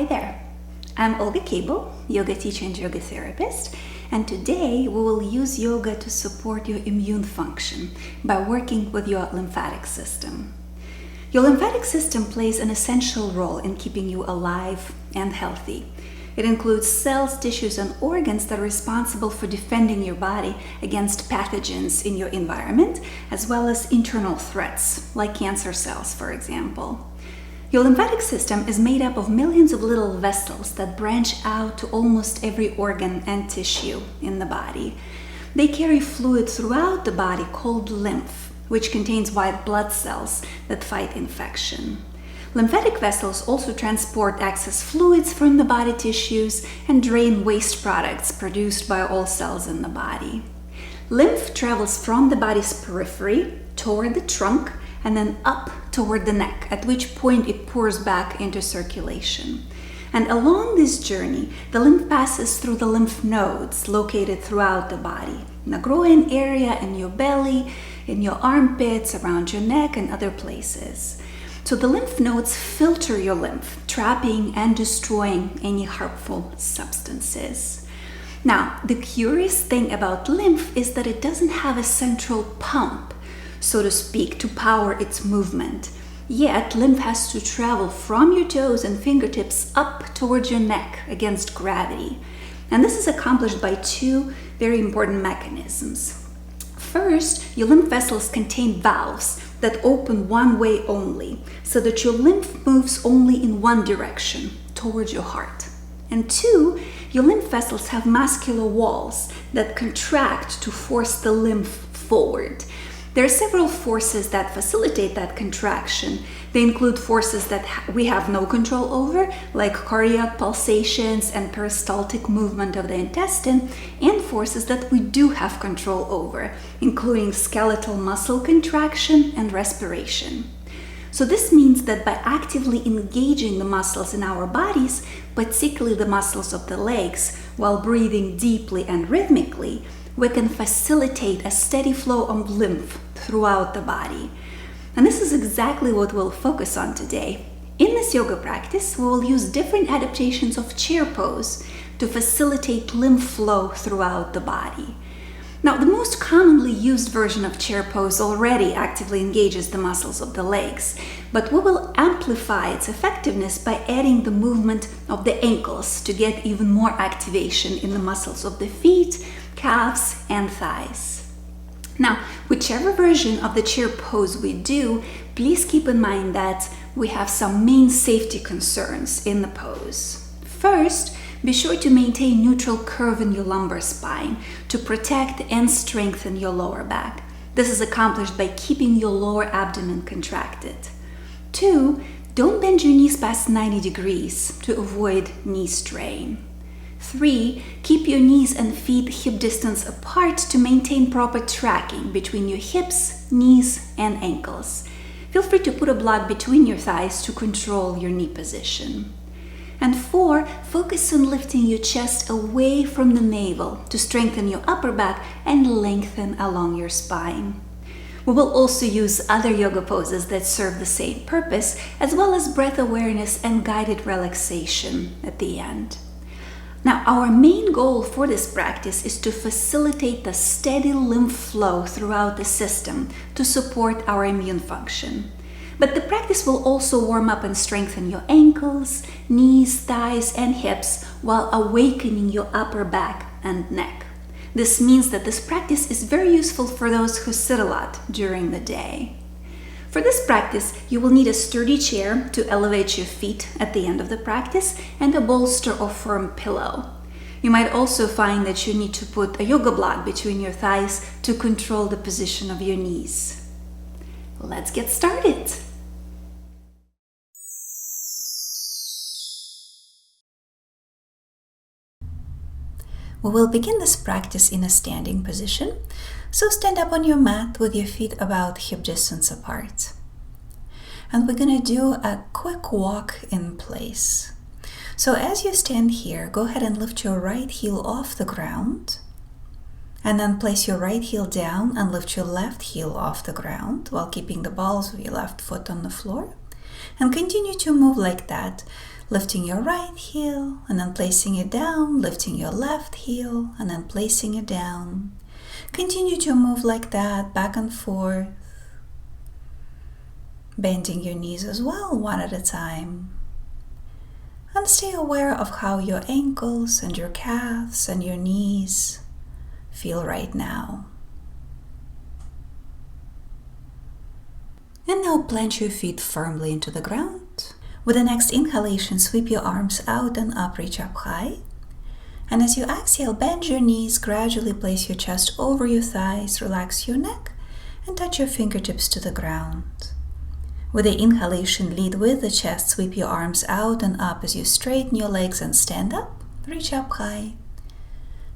there, I'm Olga Cable, yoga teacher and yoga therapist, and today we will use yoga to support your immune function by working with your lymphatic system. Your lymphatic system plays an essential role in keeping you alive and healthy. It includes cells, tissues, and organs that are responsible for defending your body against pathogens in your environment, as well as internal threats, like cancer cells, for example. Your lymphatic system is made up of millions of little vessels that branch out to almost every organ and tissue in the body. They carry fluid throughout the body called lymph, which contains white blood cells that fight infection. Lymphatic vessels also transport excess fluids from the body tissues and drain waste products produced by all cells in the body. Lymph travels from the body's periphery toward the trunk and then up toward the neck, at which point it pours back into circulation. And along this journey, the lymph passes through the lymph nodes located throughout the body, in the groin area, in your belly, in your armpits, around your neck, and other places. So the lymph nodes filter your lymph, trapping and destroying any harmful substances. Now, the curious thing about lymph is that it doesn't have a central pump, so to speak, to power its movement. Yet, lymph has to travel from your toes and fingertips up towards your neck against gravity. And this is accomplished by two very important mechanisms. First, your lymph vessels contain valves that open one way only, so that your lymph moves only in one direction, towards your heart. And two, your lymph vessels have muscular walls that contract to force the lymph forward. There are several forces that facilitate that contraction. They include forces that we have no control over, like cardiac pulsations and peristaltic movement of the intestine, and forces that we do have control over, including skeletal muscle contraction and respiration. So this means that by actively engaging the muscles in our bodies, particularly the muscles of the legs, while breathing deeply and rhythmically, we can facilitate a steady flow of lymph throughout the body. And this is exactly what we'll focus on today. In this yoga practice, we will use different adaptations of chair pose to facilitate lymph flow throughout the body. Now, the most commonly used version of chair pose already actively engages the muscles of the legs, but we will amplify its effectiveness by adding the movement of the ankles to get even more activation in the muscles of the feet, calves, and thighs. Now, whichever version of the chair pose we do, please keep in mind that we have some main safety concerns in the pose. First, be sure to maintain neutral curve in your lumbar spine to protect and strengthen your lower back. This is accomplished by keeping your lower abdomen contracted. Two, don't bend your knees past 90 degrees to avoid knee strain. 3. Keep your knees and feet hip distance apart to maintain proper tracking between your hips, knees, and ankles. Feel free to put a block between your thighs to control your knee position. And 4. Focus on lifting your chest away from the navel to strengthen your upper back and lengthen along your spine. We will also use other yoga poses that serve the same purpose, as well as breath awareness and guided relaxation at the end. Now, our main goal for this practice is to facilitate the steady lymph flow throughout the system to support our immune function. But the practice will also warm up and strengthen your ankles, knees, thighs, and hips while awakening your upper back and neck. This means that this practice is very useful for those who sit a lot during the day. For this practice, you will need a sturdy chair to elevate your feet at the end of the practice and a bolster or firm pillow. You might also find that you need to put a yoga block between your thighs to control the position of your knees. Let's get started. We will begin this practice in a standing position, so stand up on your mat with your feet about hip distance apart. And we're going to do a quick walk in place. So as you stand here, go ahead and lift your right heel off the ground, and then place your right heel down and lift your left heel off the ground while keeping the balls of your left foot on the floor. And continue to move like that, lifting your right heel and then placing it down, lifting your left heel and then placing it down. Continue to move like that, back and forth, bending your knees as well, one at a time. And stay aware of how your ankles and your calves and your knees feel right now. And now plant your feet firmly into the ground. With the next inhalation, sweep your arms out and up, reach up high. And as you exhale, bend your knees, gradually place your chest over your thighs, relax your neck, and touch your fingertips to the ground. With the inhalation, lead with the chest, sweep your arms out and up as you straighten your legs and stand up, reach up high.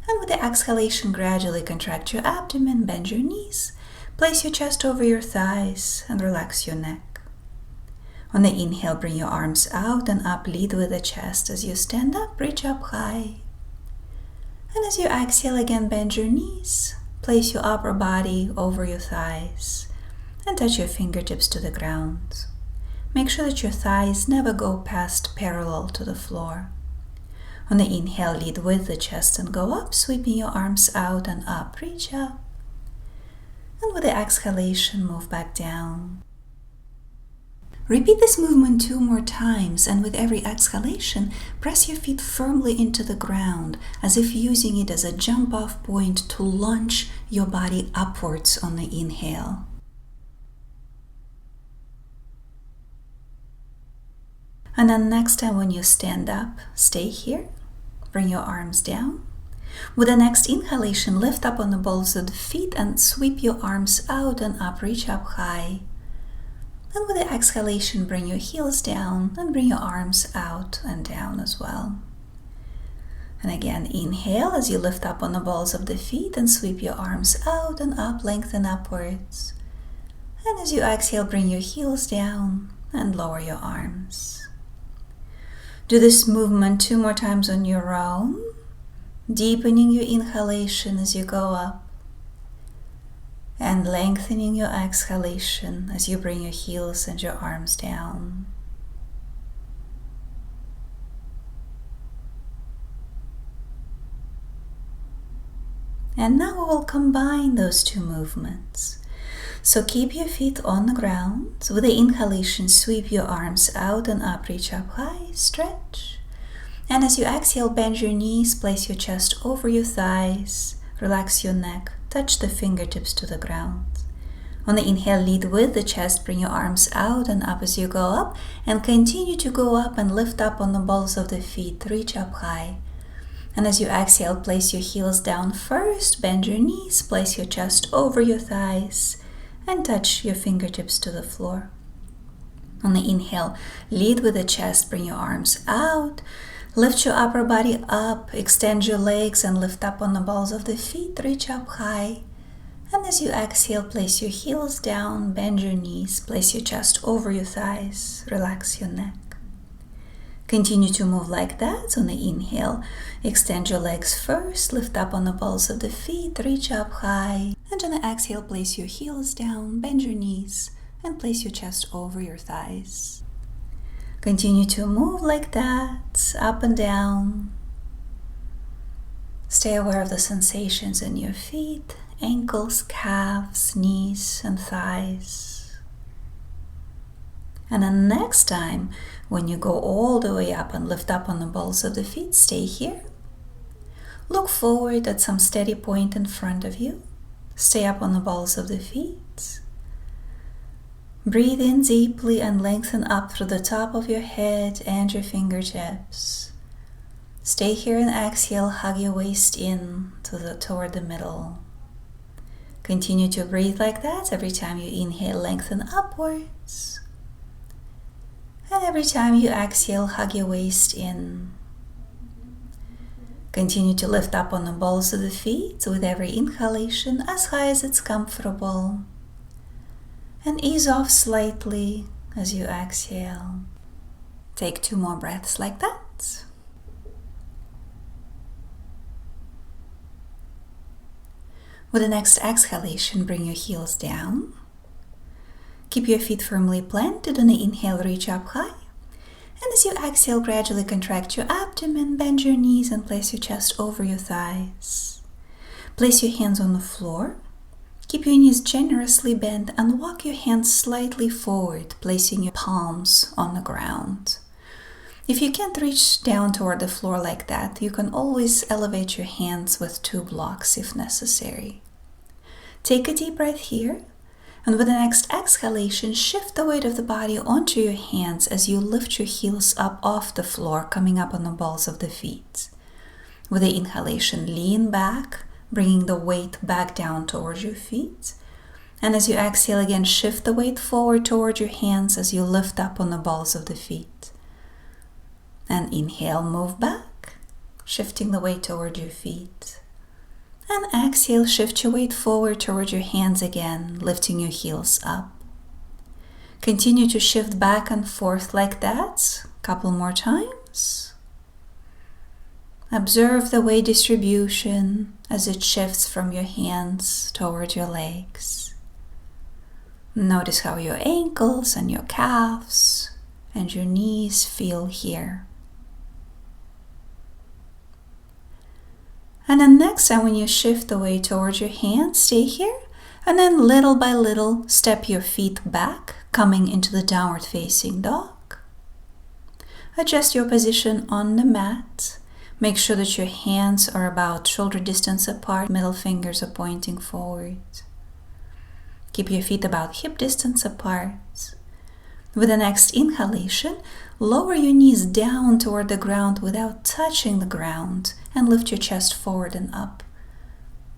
And with the exhalation, gradually contract your abdomen, bend your knees, place your chest over your thighs and relax your neck. On the inhale, bring your arms out and up, lead with the chest as you stand up, reach up high. And as you exhale again, bend your knees, place your upper body over your thighs and touch your fingertips to the ground. Make sure that your thighs never go past parallel to the floor. On the inhale, lead with the chest and go up, sweeping your arms out and up, reach up. And with the exhalation, move back down. Repeat this movement 2 more times, and with every exhalation, press your feet firmly into the ground, as if using it as a jump-off point to launch your body upwards on the inhale. And then next time when you stand up, stay here, bring your arms down. With the next inhalation, lift up on the balls of the feet and sweep your arms out and up, reach up high. And with the exhalation, bring your heels down and bring your arms out and down as well. And again, inhale as you lift up on the balls of the feet and sweep your arms out and up, lengthen upwards. And as you exhale, bring your heels down and lower your arms. Do this movement 2 more times on your own, deepening your inhalation as you go up and lengthening your exhalation as you bring your heels and your arms down. And now we will combine those 2 movements. So keep your feet on the ground. With the inhalation, sweep your arms out and up, reach up high, stretch. And as you exhale, bend your knees, place your chest over your thighs, relax your neck, touch the fingertips to the ground. On the inhale, lead with the chest, bring your arms out and up as you go up, and continue to go up and lift up on the balls of the feet, reach up high. And as you exhale, place your heels down first, bend your knees, place your chest over your thighs, and touch your fingertips to the floor. On the inhale, lead with the chest, bring your arms out, lift your upper body up, extend your legs and lift up on the balls of the feet, reach up high. And as you exhale, place your heels down, bend your knees, place your chest over your thighs, relax your neck. Continue to move like that. On the inhale, extend your legs first, lift up on the balls of the feet, reach up high. And on the exhale, place your heels down, bend your knees, and place your chest over your thighs. Continue to move like that, up and down. Stay aware of the sensations in your feet, ankles, calves, knees, and thighs. And then next time, when you go all the way up and lift up on the balls of the feet, stay here. Look forward at some steady point in front of you. Stay up on the balls of the feet. Breathe in deeply and lengthen up through the top of your head and your fingertips. Stay here and exhale, hug your waist in toward the middle. Continue to breathe like that. Every time you inhale, lengthen upwards. And every time you exhale, hug your waist in. Continue to lift up on the balls of the feet with every inhalation as high as it's comfortable. And ease off slightly as you exhale. Take 2 more breaths like that. With the next exhalation, bring your heels down. Keep your feet firmly planted. On the inhale, reach up high. And as you exhale, gradually contract your abdomen, bend your knees, and place your chest over your thighs. Place your hands on the floor. Keep your knees generously bent and walk your hands slightly forward, placing your palms on the ground. If you can't reach down toward the floor like that, you can always elevate your hands with 2 blocks if necessary. Take a deep breath here. And with the next exhalation, shift the weight of the body onto your hands as you lift your heels up off the floor, coming up on the balls of the feet. With the inhalation, lean back, bringing the weight back down towards your feet. And as you exhale again, shift the weight forward toward your hands as you lift up on the balls of the feet. And inhale, move back, shifting the weight toward your feet. And exhale, shift your weight forward toward your hands again, lifting your heels up. Continue to shift back and forth like that. A couple more times. Observe the weight distribution as it shifts from your hands toward your legs. Notice how your ankles and your calves and your knees feel here. And then next time when you shift the weight towards your hands, stay here. And then little by little, step your feet back, coming into the downward facing dog. Adjust your position on the mat. Make sure that your hands are about shoulder distance apart, middle fingers are pointing forward. Keep your feet about hip distance apart. With the next inhalation, lower your knees down toward the ground without touching the ground and lift your chest forward and up.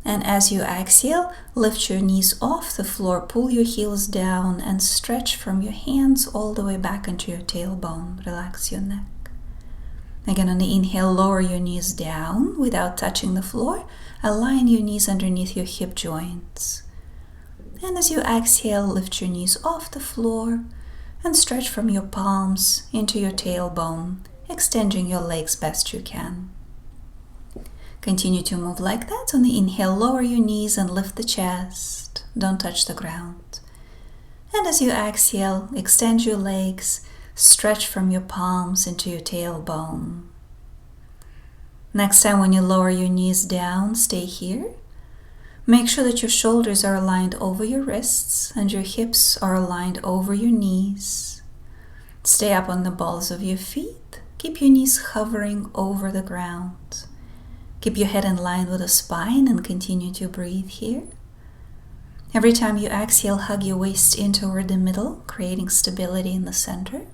And as you exhale, lift your knees off the floor, pull your heels down and stretch from your hands all the way back into your tailbone. Relax your neck. Again, on the inhale, lower your knees down without touching the floor. Align your knees underneath your hip joints. And as you exhale, lift your knees off the floor and stretch from your palms into your tailbone, extending your legs best you can. Continue to move like that. On the inhale, lower your knees and lift the chest. Don't touch the ground. And as you exhale, extend your legs, stretch from your palms into your tailbone. Next time when you lower your knees down, stay here. Make sure that your shoulders are aligned over your wrists and your hips are aligned over your knees. Stay up on the balls of your feet. Keep your knees hovering over the ground. Keep your head in line with the spine and continue to breathe here. Every time you exhale, hug your waist in toward the middle, creating stability in the center.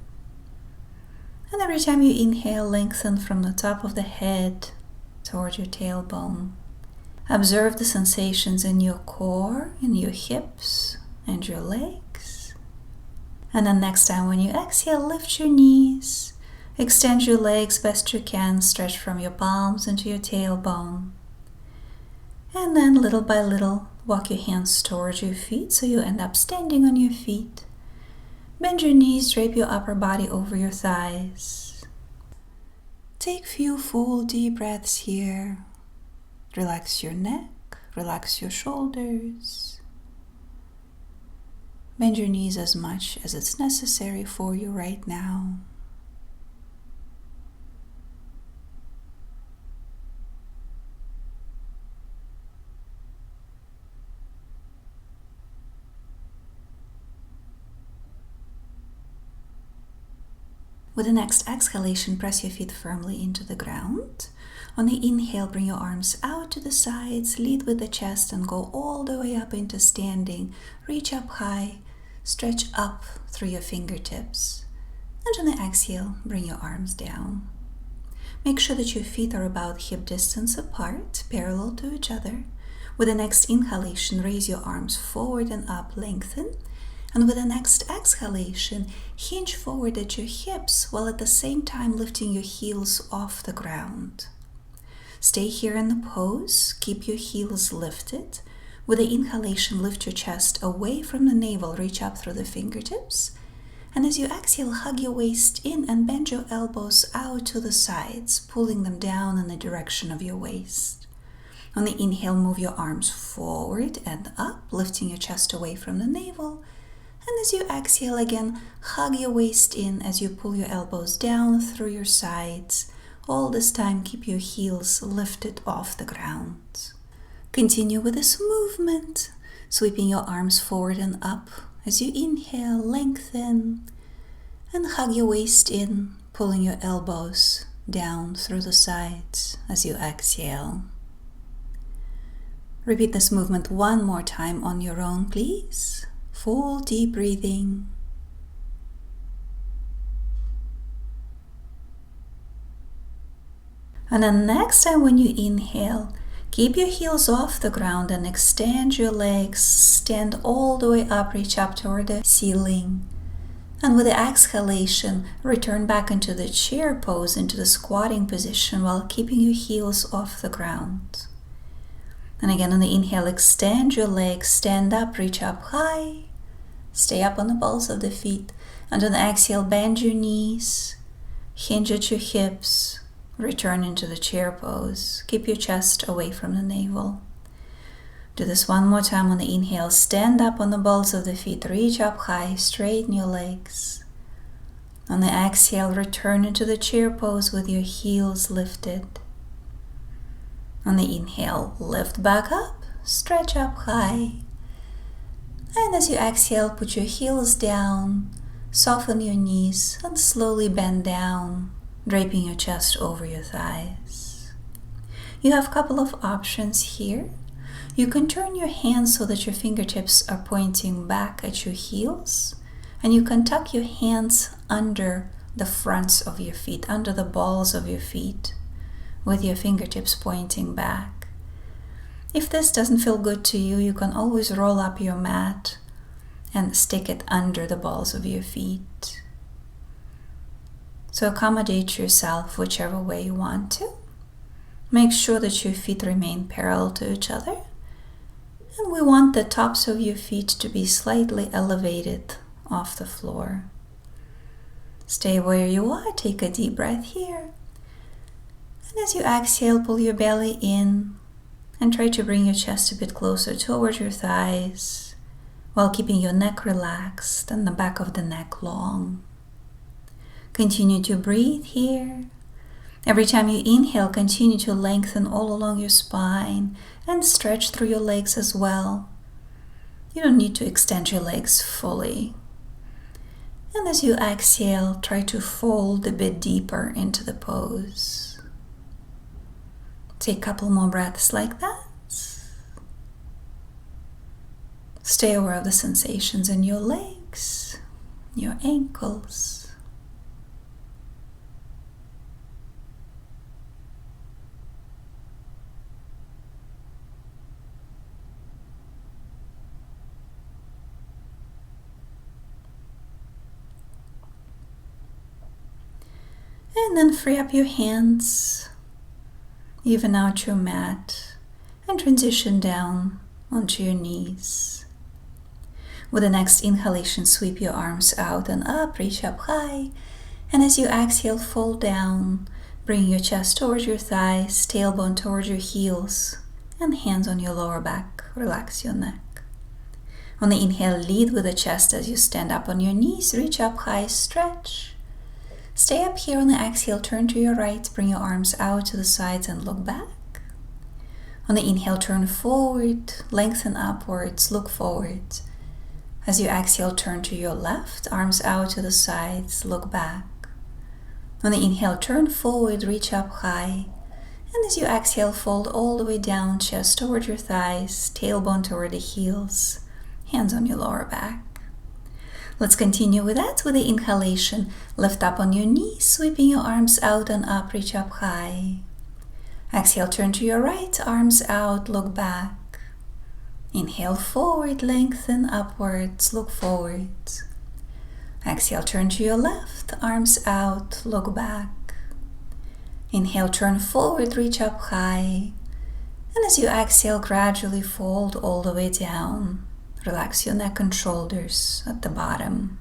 And every time you inhale, lengthen from the top of the head toward your tailbone. Observe the sensations in your core, in your hips, and your legs. And then next time when you exhale, lift your knees. Extend your legs best you can. Stretch from your palms into your tailbone. And then little by little, walk your hands towards your feet so you end up standing on your feet. Bend your knees, drape your upper body over your thighs. Take a few full deep breaths here. Relax your neck, relax your shoulders. Bend your knees as much as it's necessary for you right now. With the next exhalation, press your feet firmly into the ground. On the inhale, bring your arms out to the sides, lead with the chest and go all the way up into standing. Reach up high, stretch up through your fingertips. And on the exhale, bring your arms down. Make sure that your feet are about hip distance apart, parallel to each other. With the next inhalation, raise your arms forward and up, lengthen. And with the next exhalation, hinge forward at your hips while at the same time lifting your heels off the ground. Stay here in the pose, keep your heels lifted. With the inhalation, lift your chest away from the navel, reach up through the fingertips. And as you exhale, hug your waist in and bend your elbows out to the sides, pulling them down in the direction of your waist. On the inhale, move your arms forward and up, lifting your chest away from the navel. And as you exhale again, hug your waist in as you pull your elbows down through your sides. All this time, keep your heels lifted off the ground. Continue with this movement, sweeping your arms forward and up. As you inhale, lengthen and hug your waist in, pulling your elbows down through the sides as you exhale. Repeat this movement one more time on your own, please. Full deep breathing. And then next time when you inhale, keep your heels off the ground and extend your legs. Stand all the way up, reach up toward the ceiling. And with the exhalation, return back into the chair pose, into the squatting position while keeping your heels off the ground. And again on the inhale, extend your legs, stand up, reach up high. Stay up on the balls of the feet. And on the exhale, bend your knees, hinge at your hips, return into the chair pose. Keep your chest away from the navel. Do this one more time on the inhale. Stand up on the balls of the feet, reach up high, straighten your legs. On the exhale, return into the chair pose with your heels lifted. On the inhale, lift back up, stretch up high. And as you exhale, put your heels down, soften your knees, and slowly bend down, draping your chest over your thighs. You have a couple of options here. You can turn your hands so that your fingertips are pointing back at your heels, and you can tuck your hands under the fronts of your feet, under the balls of your feet, with your fingertips pointing back. If this doesn't feel good to you, you can always roll up your mat and stick it under the balls of your feet. So accommodate yourself whichever way you want to. Make sure that your feet remain parallel to each other. And we want the tops of your feet to be slightly elevated off the floor. Stay where you are, take a deep breath here. And as you exhale, pull your belly in and try to bring your chest a bit closer towards your thighs while keeping your neck relaxed and the back of the neck long. Continue to breathe here. Every time you inhale, continue to lengthen all along your spine and stretch through your legs as well. You don't need to extend your legs fully. And as you exhale, try to fold a bit deeper into the pose. Take a couple more breaths like that. Stay aware of the sensations in your legs, your ankles. And then free up your hands. Even out your mat and transition down onto your knees. With the next inhalation, sweep your arms out and up, reach up high. And as you exhale, fold down, bring your chest towards your thighs, tailbone towards your heels, and hands on your lower back. Relax your neck. On the inhale, lead with the chest as you stand up on your knees, reach up high, stretch. Stay up here. On the exhale, turn to your right, bring your arms out to the sides and look back. On the inhale, turn forward, lengthen upwards, look forward. As you exhale, turn to your left, arms out to the sides, look back. On the inhale, turn forward, reach up high. And as you exhale, fold all the way down, chest toward your thighs, tailbone toward the heels, hands on your lower back. Let's continue with that. With the inhalation, lift up on your knees, sweeping your arms out and up, reach up high. Exhale, turn to your right, arms out, look back. Inhale forward, lengthen upwards, look forward. Exhale, turn to your left, arms out, look back. Inhale, turn forward, reach up high. And as you exhale, gradually fold all the way down. Relax your neck and shoulders at the bottom.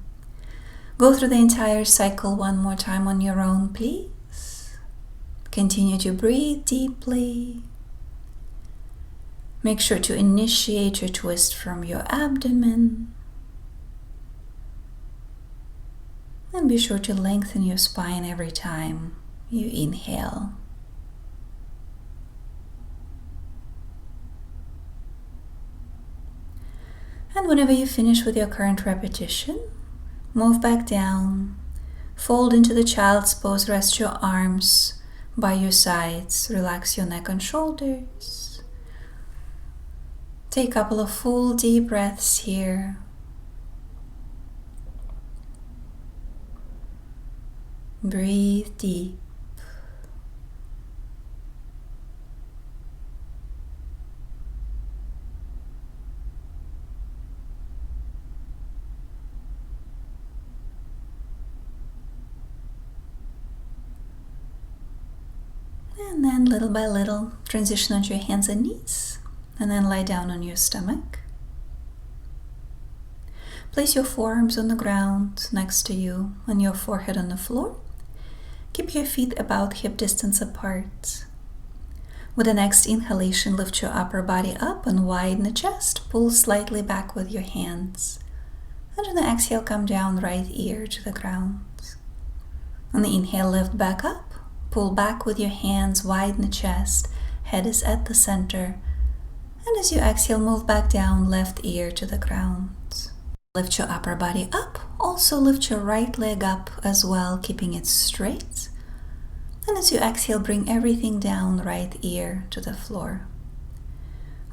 Go through the entire cycle one more time on your own, please. Continue to breathe deeply. Make sure to initiate your twist from your abdomen. And be sure to lengthen your spine every time you inhale. And whenever you finish with your current repetition, move back down, fold into the child's pose, rest your arms by your sides, relax your neck and shoulders. Take a couple of full deep breaths here. Breathe deep. And then little by little, transition onto your hands and knees, and then lie down on your stomach. Place your forearms on the ground next to you and your forehead on the floor. Keep your feet about hip distance apart. With the next inhalation, lift your upper body up and widen the chest. Pull slightly back with your hands. And on the exhale, come down, right ear to the ground. On the inhale, lift back up. Pull back with your hands, widen the chest. Head is at the center. And as you exhale, move back down, left ear to the ground. Lift your upper body up. Also lift your right leg up as well, keeping it straight. And as you exhale, bring everything down, right ear to the floor.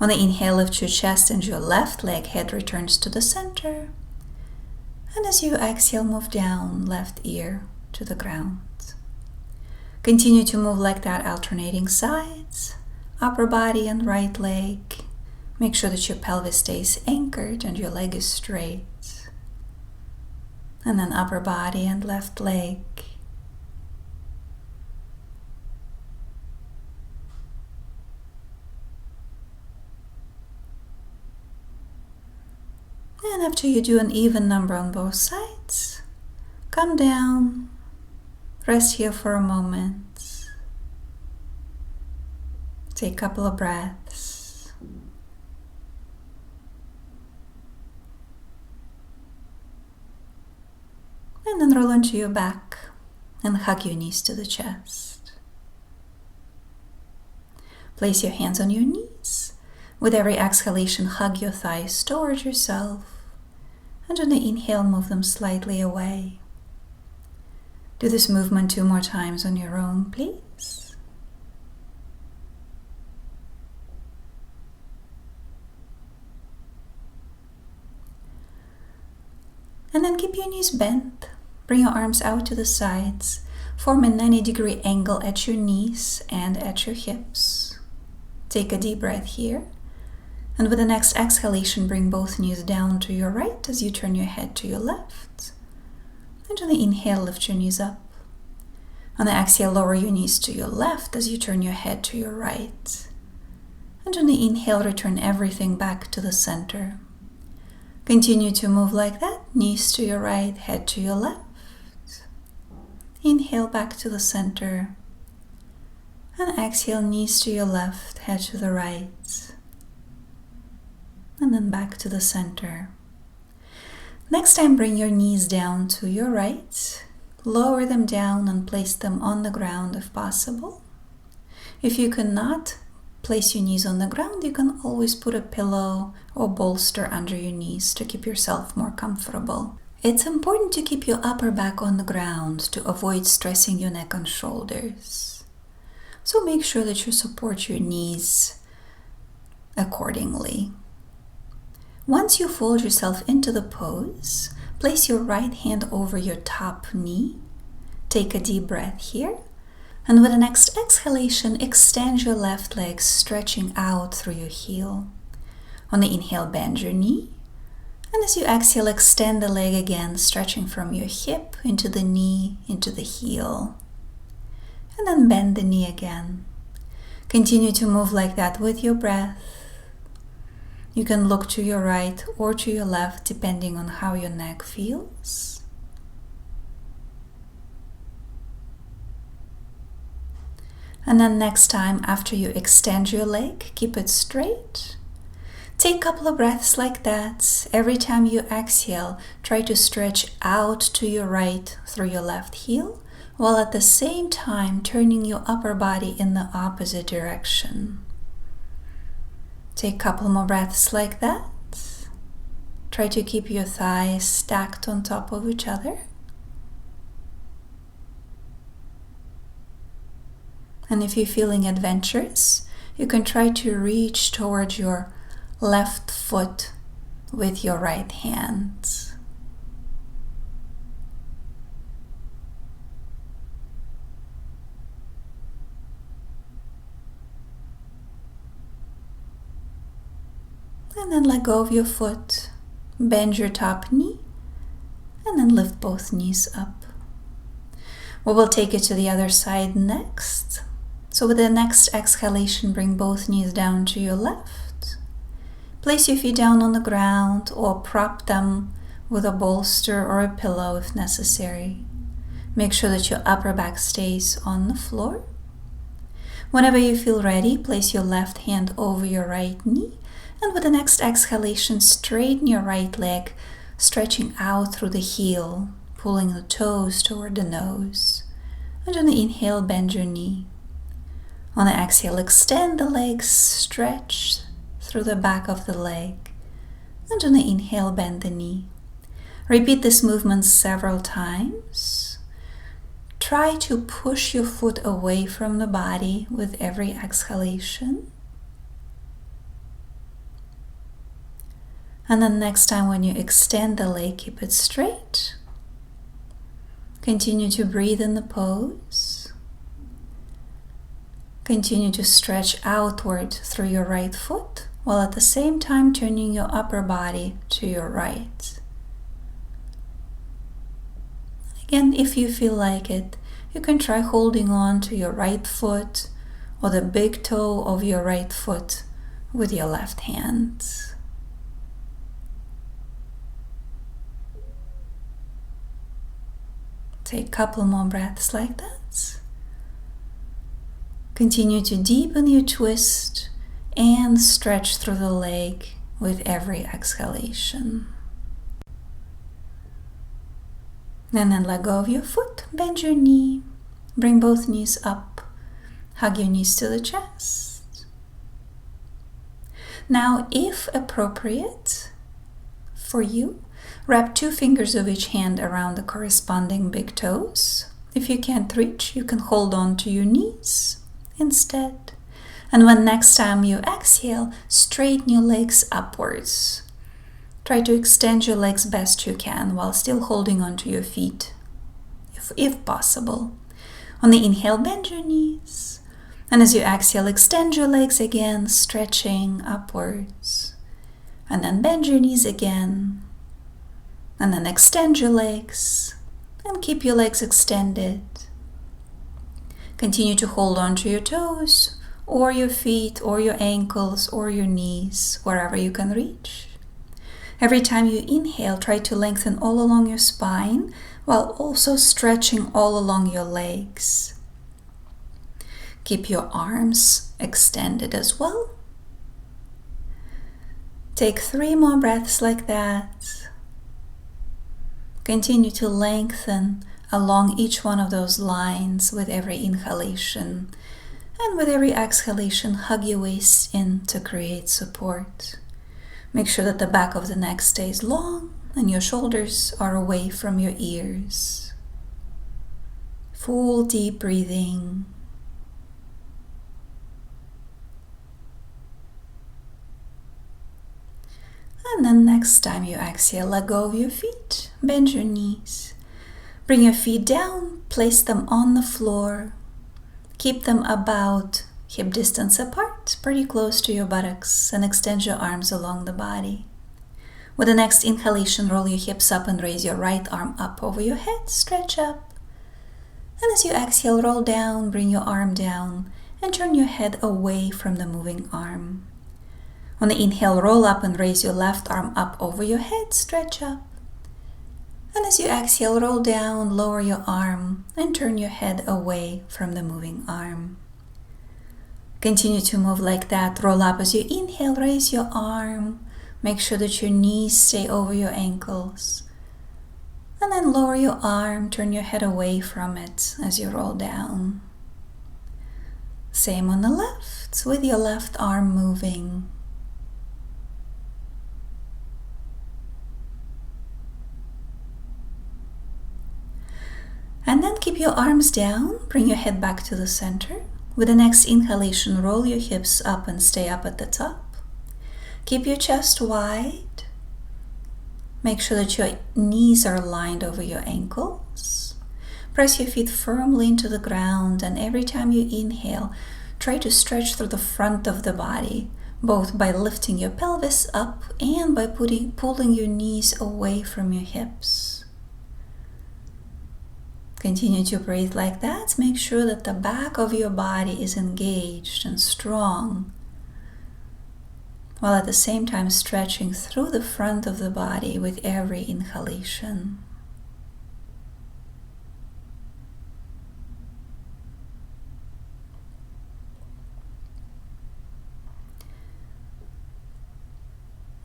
On the inhale, lift your chest and your left leg, head returns to the center. And as you exhale, move down, left ear to the ground. Continue to move like that, alternating sides, upper body and right leg. Make sure that your pelvis stays anchored and your leg is straight. And then upper body and left leg. And after you do an even number on both sides, come down. Rest here for a moment. Take a couple of breaths. And then roll onto your back and hug your knees to the chest. Place your hands on your knees. With every exhalation, hug your thighs towards yourself. And on the inhale, move them slightly away. Do this movement 2 more times on your own, please. And then keep your knees bent. Bring your arms out to the sides. Form a 90-degree angle at your knees and at your hips. Take a deep breath here. And with the next exhalation, bring both knees down to your right as you turn your head to your left. And on the inhale, lift your knees up. On the exhale, lower your knees to your left as you turn your head to your right. And on the inhale, return everything back to the center. Continue to move like that, knees to your right, head to your left. Inhale back to the center. And exhale, knees to your left, head to the right. And then back to the center. Next time, bring your knees down to your right. Lower them down and place them on the ground if possible. If you cannot place your knees on the ground, you can always put a pillow or bolster under your knees to keep yourself more comfortable. It's important to keep your upper back on the ground to avoid stressing your neck and shoulders. So make sure that you support your knees accordingly. Once you fold yourself into the pose, place your right hand over your top knee. Take a deep breath here. And with the next exhalation, extend your left leg, stretching out through your heel. On the inhale, bend your knee. And as you exhale, extend the leg again, stretching from your hip into the knee, into the heel. And then bend the knee again. Continue to move like that with your breath. You can look to your right or to your left, depending on how your neck feels. And then next time, after you extend your leg, keep it straight. Take a couple of breaths like that. Every time you exhale, try to stretch out to your right through your left heel, while at the same time turning your upper body in the opposite direction. Take a couple more breaths like that. Try to keep your thighs stacked on top of each other. And if you're feeling adventurous, you can try to reach towards your left foot with your right hand. And then let go of your foot, bend your top knee, and then lift both knees up. We will take it to the other side next. So with the next exhalation, bring both knees down to your left. Place your feet down on the ground or prop them with a bolster or a pillow if necessary. Make sure that your upper back stays on the floor. Whenever you feel ready, place your left hand over your right knee, and with the next exhalation, straighten your right leg, stretching out through the heel, pulling the toes toward the nose. And on the inhale, bend your knee. On the exhale, extend the legs, stretch through the back of the leg. And on the inhale, bend the knee. Repeat this movement several times. Try to push your foot away from the body with every exhalation. And then next time when you extend the leg, keep it straight. Continue to breathe in the pose. Continue to stretch outward through your right foot, while at the same time turning your upper body to your right. Again, if you feel like it, you can try holding on to your right foot or the big toe of your right foot with your left hand. Take a couple more breaths like that. Continue to deepen your twist and stretch through the leg with every exhalation. And then let go of your foot, bend your knee, bring both knees up, hug your knees to the chest. Now, if appropriate for you, wrap 2 fingers of each hand around the corresponding big toes. If you can't reach, you can hold on to your knees instead. And when next time you exhale, straighten your legs upwards. Try to extend your legs best you can while still holding onto your feet, if possible. On the inhale, bend your knees. And as you exhale, extend your legs again, stretching upwards. And then bend your knees again. And then extend your legs. And keep your legs extended. Continue to hold onto your toes, or your feet, or your ankles, or your knees, wherever you can reach. Every time you inhale, try to lengthen all along your spine while also stretching all along your legs. Keep your arms extended as well. Take 3 more breaths like that. Continue to lengthen along each one of those lines with every inhalation. And with every exhalation, hug your waist in to create support. Make sure that the back of the neck stays long and your shoulders are away from your ears. Full deep breathing. And then next time you exhale, let go of your feet, bend your knees. Bring your feet down, place them on the floor. Keep them about hip distance apart, pretty close to your buttocks, and extend your arms along the body. With the next inhalation, roll your hips up and raise your right arm up over your head, stretch up. And as you exhale, roll down, bring your arm down, and turn your head away from the moving arm. On the inhale, roll up and raise your left arm up over your head, stretch up. And as you exhale, roll down, lower your arm, and turn your head away from the moving arm. Continue to move like that. Roll up as you inhale, raise your arm. Make sure that your knees stay over your ankles. And then lower your arm, turn your head away from it as you roll down. Same on the left, with your left arm moving. And then keep your arms down, bring your head back to the center. With the next inhalation, roll your hips up and stay up at the top. Keep your chest wide. Make sure that your knees are lined over your ankles. Press your feet firmly into the ground, and every time you inhale, try to stretch through the front of the body, both by lifting your pelvis up and by pulling your knees away from your hips. Continue to breathe like that. Make sure that the back of your body is engaged and strong, while at the same time stretching through the front of the body with every inhalation.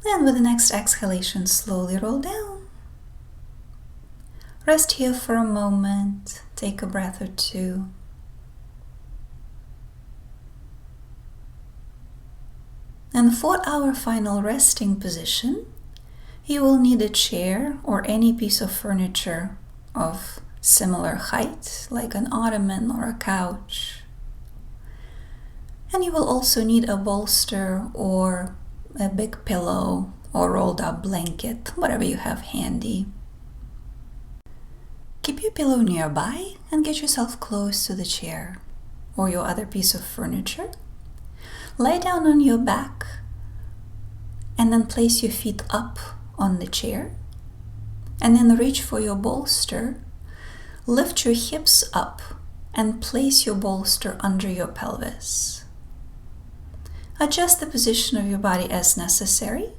And with the next exhalation, slowly roll down. Rest here for a moment. Take a breath or two. And for our final resting position, you will need a chair or any piece of furniture of similar height, like an ottoman or a couch. And you will also need a bolster or a big pillow or rolled up blanket, whatever you have handy. Keep your pillow nearby and get yourself close to the chair or your other piece of furniture. Lie down on your back and then place your feet up on the chair, and then reach for your bolster. Lift your hips up and place your bolster under your pelvis. Adjust the position of your body as necessary.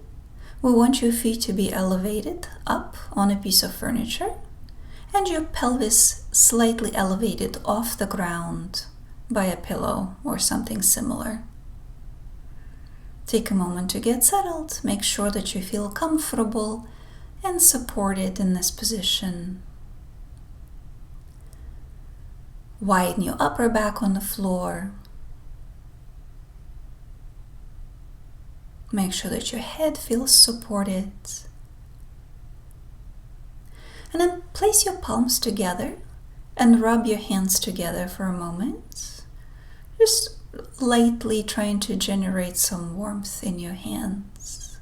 We want your feet to be elevated up on a piece of furniture and your pelvis slightly elevated off the ground by a pillow or something similar. Take a moment to get settled. Make sure that you feel comfortable and supported in this position. Widen your upper back on the floor. Make sure that your head feels supported. And then place your palms together and rub your hands together for a moment. Just lightly trying to generate some warmth in your hands.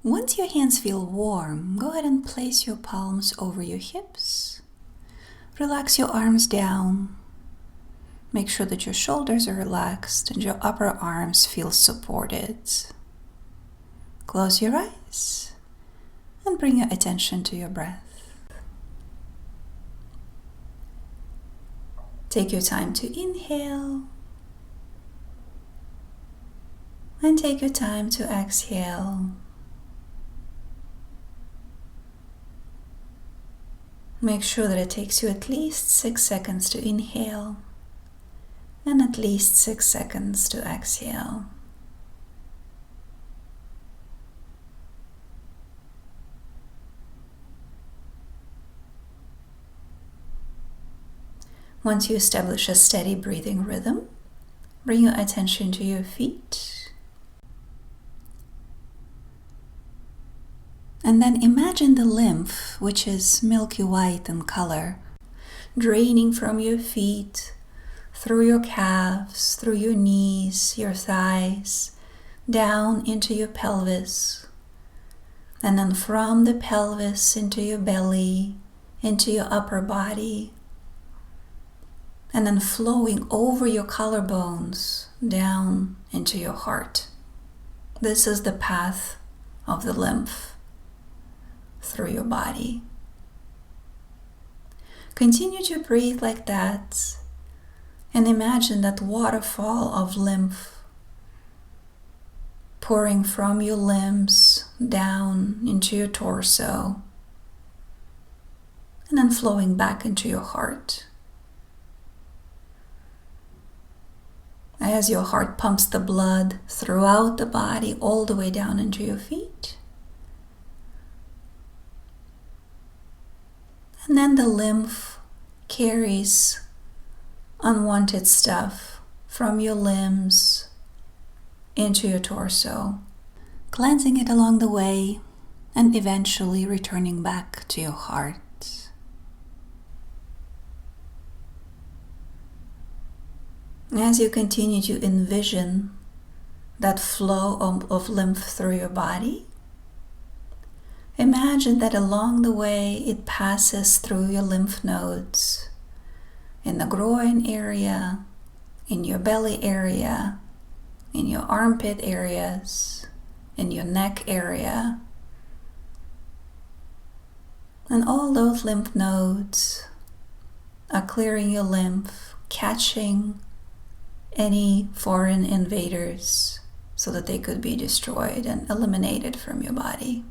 Once your hands feel warm, go ahead and place your palms over your hips. Relax your arms down. Make sure that your shoulders are relaxed and your upper arms feel supported. Close your eyes and bring your attention to your breath. Take your time to inhale and take your time to exhale. Make sure that it takes you at least 6 seconds to inhale and at least 6 seconds to exhale. Once you establish a steady breathing rhythm, bring your attention to your feet. And then imagine the lymph, which is milky white in color, draining from your feet, through your calves, through your knees, your thighs, down into your pelvis, and then from the pelvis into your belly, into your upper body, and then flowing over your collarbones down into your heart. This is the path of the lymph through your body. Continue to breathe like that and imagine that waterfall of lymph pouring from your limbs down into your torso, and then flowing back into your heart. As your heart pumps the blood throughout the body, all the way down into your feet. And then the lymph carries unwanted stuff from your limbs into your torso, cleansing it along the way and eventually returning back to your heart. As you continue to envision that flow of lymph through your body, imagine that along the way it passes through your lymph nodes in the groin area, in your belly area, in your armpit areas, in your neck area. And all those lymph nodes are clearing your lymph, catching any foreign invaders so that they could be destroyed and eliminated from your body.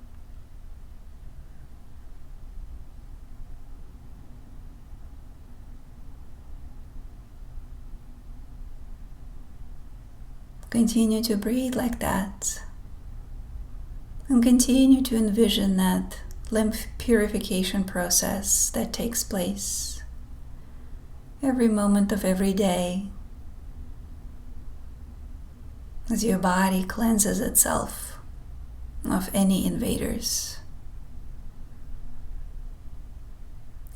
Continue to breathe like that, and continue to envision that lymph purification process that takes place every moment of every day as your body cleanses itself of any invaders,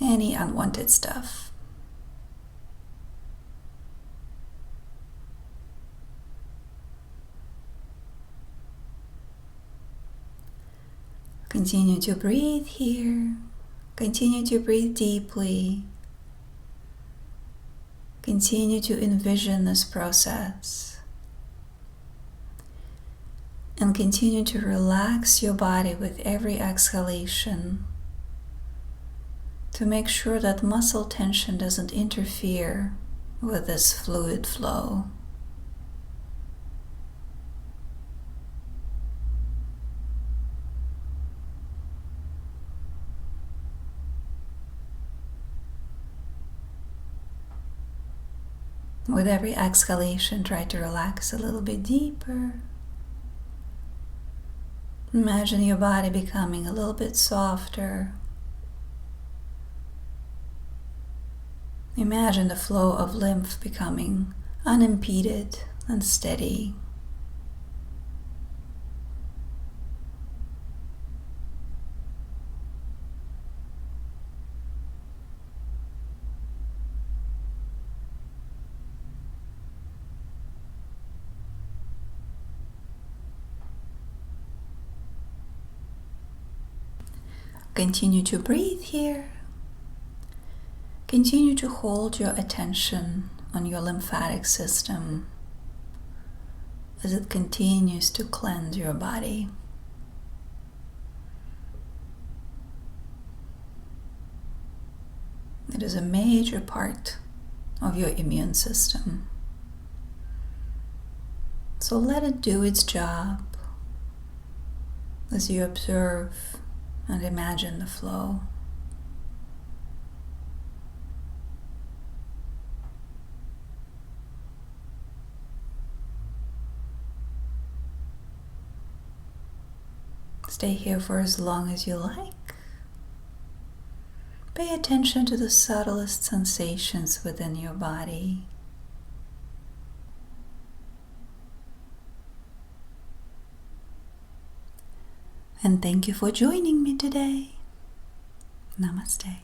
any unwanted stuff. Continue to breathe here. Continue to breathe deeply. Continue to envision this process. And continue to relax your body with every exhalation to make sure that muscle tension doesn't interfere with this fluid flow. With every exhalation, try to relax a little bit deeper. Imagine your body becoming a little bit softer. Imagine the flow of lymph becoming unimpeded and steady. Continue to breathe here. Continue to hold your attention on your lymphatic system as it continues to cleanse your body. It is a major part of your immune system. So let it do its job as you observe and imagine the flow. Stay here for as long as you like. Pay attention to the subtlest sensations within your body. And thank you for joining me today. Namaste.